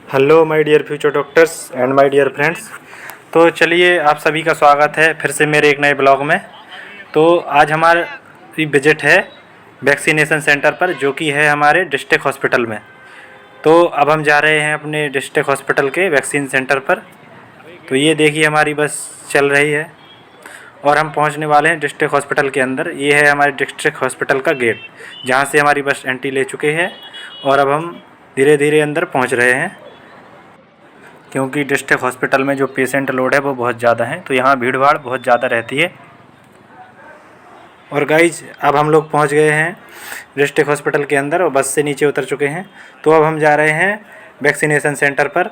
Hello my dear future doctors and my dear friends. तो चलिए आप सभी का स्वागत है फिर से मेरे एक नए ब्लॉग में। तो आज हमारी विजिट है वैक्सीनेशन सेंटर पर, जो कि है हमारे डिस्ट्रिक्ट हॉस्पिटल में। तो अब हम जा रहे हैं अपने डिस्ट्रिक्ट हॉस्पिटल के वैक्सीन सेंटर पर। तो ये देखिए हमारी बस चल रही है और हम पहुंचने वाले हैं डिस्ट्रिक्ट हॉस्पिटल के अंदर। ये है हमारे डिस्ट्रिक्ट हॉस्पिटल का गेट, जहां से हमारी बस एंट्री ले चुके हैं और अब हम धीरे धीरे अंदर पहुंच रहे हैं, क्योंकि डिस्ट्रिक्ट हॉस्पिटल में जो पेशेंट लोड है वो बहुत ज़्यादा है, तो यहाँ भीड़ भाड़ बहुत ज़्यादा रहती है। और गाइज अब हम लोग पहुँच गए हैं डिस्ट्रिक्ट हॉस्पिटल के अंदर और बस से नीचे उतर चुके हैं। तो अब हम जा रहे हैं वैक्सीनेशन सेंटर पर,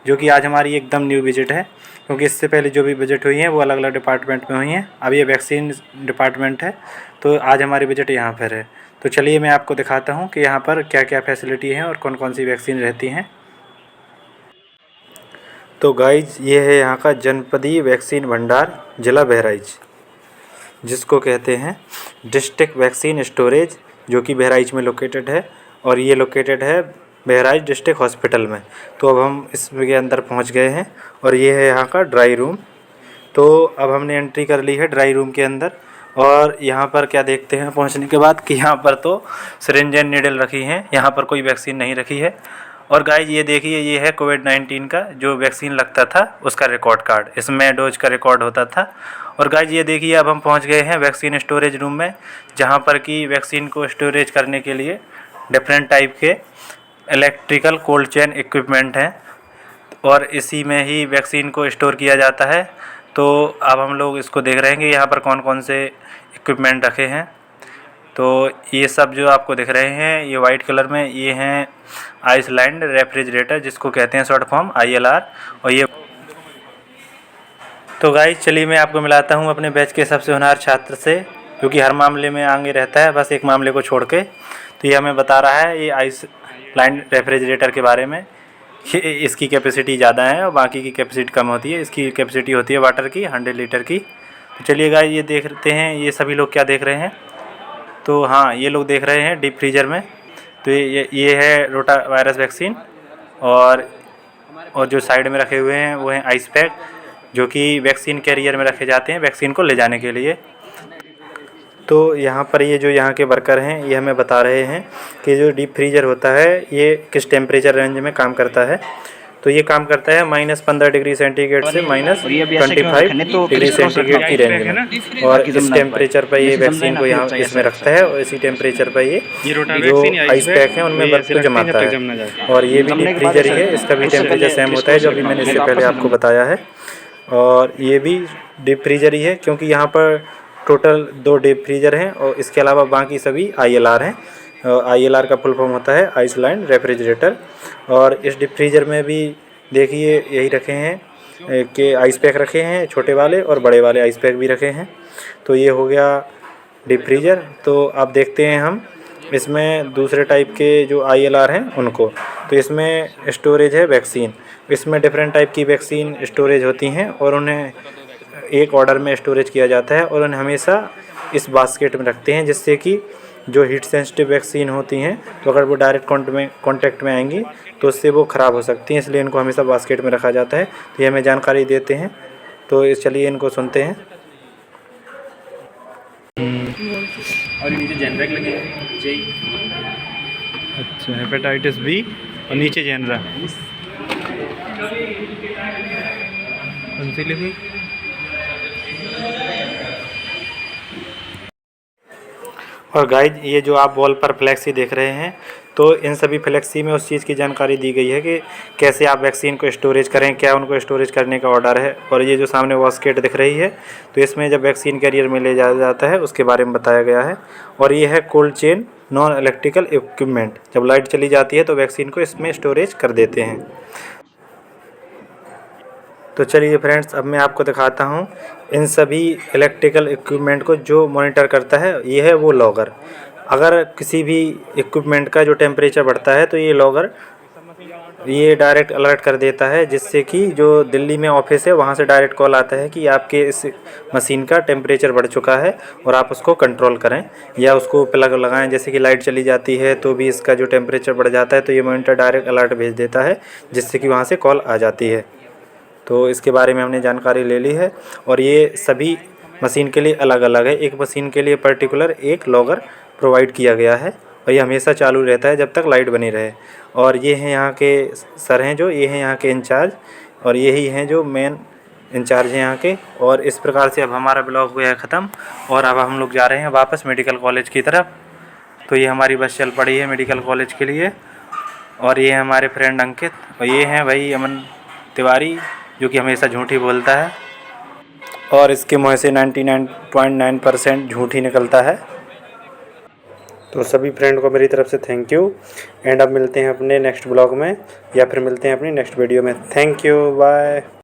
जो कि आज हमारी एकदम न्यू विजिट है, क्योंकि इससे पहले जो भी विजिट हुई हैं वो अलग अलग डिपार्टमेंट में हुई हैं। अब ये वैक्सीन डिपार्टमेंट है, तो आज हमारी विजिट यहाँ पर है। तो चलिए मैं आपको दिखाता हूँ कि यहाँ पर क्या क्या फैसिलिटी है और कौन कौन सी वैक्सीन रहती हैं। तो गाइज ये है यहाँ का जनपदीय वैक्सीन भंडार, ज़िला बहराइच, जिसको कहते हैं डिस्ट्रिक्ट वैक्सीन स्टोरेज, जो कि बहराइच में लोकेटेड है और ये लोकेटेड है बहराइच डिस्ट्रिक्ट हॉस्पिटल में। तो अब हम इसके अंदर पहुँच गए हैं और ये है यहाँ का ड्राई रूम। तो अब हमने एंट्री कर ली है ड्राई रूम के अंदर और यहाँ पर क्या देखते हैं पहुँचने के बाद कि यहाँ पर तो सिरिंज एंड नीडल रखी हैं, यहाँ पर कोई वैक्सीन नहीं रखी है। और गाइज ये देखिए, ये है कोविड-19 का जो वैक्सीन लगता था उसका रिकॉर्ड कार्ड, इसमें डोज का रिकॉर्ड होता था। और गाइज ये देखिए अब हम पहुंच गए हैं वैक्सीन स्टोरेज रूम में, जहां पर कि वैक्सीन को स्टोरेज करने के लिए डिफरेंट टाइप के इलेक्ट्रिकल कोल्ड चेन इक्विपमेंट हैं और इसी में ही वैक्सीन को स्टोर किया जाता है। तो अब हम लोग इसको देख रहे हैं कि यहाँ पर कौन कौन से इक्विपमेंट रखे हैं। तो ये सब जो आपको दिख रहे हैं ये वाइट कलर में, ये हैं आइसलैंड रेफ्रिजरेटर, जिसको कहते हैं शॉर्ट फॉर्म ILR। और ये तो गाइस चलिए मैं आपको मिलाता हूँ अपने बैच के सबसे होनहार छात्र से, क्योंकि हर मामले में आगे रहता है, बस एक मामले को छोड़ के। तो ये हमें बता रहा है ये आइसलैंड रेफ्रिजरेटर के बारे में कि इसकी कैपेसिटी ज़्यादा है और बाकी की कैपेसिटी कम होती है। इसकी कैपेसिटी होती है वाटर की 100 लीटर की। तो चलिए गाइस ये देखते हैं ये सभी लोग क्या देख रहे हैं। तो हाँ, ये लोग देख रहे हैं डीप फ्रीजर में। तो ये है रोटा वायरस वैक्सीन और जो साइड में रखे हुए हैं वो हैं आइस पैक, जो कि वैक्सीन कैरियर में रखे जाते हैं वैक्सीन को ले जाने के लिए। तो यहाँ पर ये जो यहाँ के वर्कर हैं ये हमें बता रहे हैं कि जो डीप फ्रीजर होता है ये किस टेम्परेचर रेंज में काम करता है। तो ये काम करता है -15 डिग्री सेंटीग्रेड से -25 डिग्री सेंटीग्रेड की रेंज में, और इस टेम्परेचर पर ये वैक्सीन को यहाँ इसमें रखता है और इसी टेम्परेचर पर ये जो आइस पैक है उनमें बर्फ को जमाता है। और ये भी डीप फ्रीजर ही है, इसका भी टेम्परेचर सेम होता है जो अभी मैंने इससे पहले आपको बताया है। और ये भी डीप फ्रीजर ही है, क्योंकि यहाँ पर टोटल 2 डीप फ्रीजर हैं और इसके अलावा बाकी सभी ILR हैं। ILR का फुल फॉर्म होता है आइसलैंड रेफ्रिजरेटर। और इस डीप फ्रीजर में भी देखिए यही रखे हैं कि आइस पैक रखे हैं, छोटे वाले और बड़े वाले आइस पैक भी रखे हैं। तो ये हो गया डीप फ्रीजर। तो अब देखते हैं हम इसमें दूसरे टाइप के जो ILR हैं उनको। तो इसमें स्टोरेज है वैक्सीन, इसमें डिफरेंट टाइप की वैक्सीन स्टोरेज होती हैं और उन्हें एक ऑर्डर में स्टोरेज किया जाता है और उन्हें हमेशा इस बास्केट में रखते हैं, जिससे कि जो हीट सेंसिटिव वैक्सीन होती हैं तो अगर वो डायरेक्ट कांटेक्ट में आएंगी तो उससे वो ख़राब हो सकती हैं, इसलिए इनको हमेशा बास्केट में रखा जाता है। तो ये हमें जानकारी देते हैं, तो चलिए इनको सुनते हैं। और नीचे जेनरिक लगे हैं जी। अच्छा, हेपेटाइटिस B और नीचे जेनरा कौन सी लिखी? और गाइज ये जो आप वॉल पर फ्लैक्सी देख रहे हैं, तो इन सभी फ्लैक्सी में उस चीज़ की जानकारी दी गई है कि कैसे आप वैक्सीन को स्टोरेज करें, क्या उनको स्टोरेज करने का ऑर्डर है। और ये जो सामने बास्केट दिख रही है, तो इसमें जब वैक्सीन कैरियर में ले जाया जाता है उसके बारे में बताया गया है। और ये है cold chain non electrical equipment, जब लाइट चली जाती है तो वैक्सीन को इसमें स्टोरेज कर देते हैं। तो चलिए फ्रेंड्स अब मैं आपको दिखाता हूँ इन सभी इलेक्ट्रिकल इक्विपमेंट को जो मॉनिटर करता है। ये है वो लॉगर। अगर किसी भी इक्विपमेंट का जो टेम्परेचर बढ़ता है तो ये लॉगर ये डायरेक्ट अलर्ट कर देता है, जिससे कि जो दिल्ली में ऑफिस है वहाँ से डायरेक्ट कॉल आता है कि आपके इस मशीन का टेम्परेचर बढ़ चुका है और आप उसको कंट्रोल करें या उसको प्लग लगाएं। जैसे कि लाइट चली जाती है तो भी इसका जो टेम्परेचर बढ़ जाता है तो ये मॉनिटर डायरेक्ट अलर्ट भेज देता है, जिससे कि वहाँ से कॉल आ जाती है। तो इसके बारे में हमने जानकारी ले ली है और ये सभी मशीन के लिए अलग अलग है। एक मशीन के लिए पर्टिकुलर एक लॉगर प्रोवाइड किया गया है और ये हमेशा चालू रहता है जब तक लाइट बनी रहे। और ये हैं यहाँ के सर हैं जो, ये हैं यहाँ के इंचार्ज और यही हैं जो मेन इंचार्ज हैं यहाँ के। और इस प्रकार से अब हमारा ब्लॉग हुआ है ख़त्म और अब हम लोग जा रहे हैं वापस मेडिकल कॉलेज की तरफ। तो ये हमारी बस चल पड़ी है मेडिकल कॉलेज के लिए। और ये है हमारे फ्रेंड अंकित और ये हैं भाई अमन तिवारी, जो कि हमेशा झूठ ही बोलता है और इसके मुँह से 99.9% झूठ ही निकलता है। तो सभी फ्रेंड को मेरी तरफ से थैंक यू एंड अब मिलते हैं अपने नेक्स्ट ब्लॉग में या फिर मिलते हैं अपनी नेक्स्ट वीडियो में। Thank you, bye.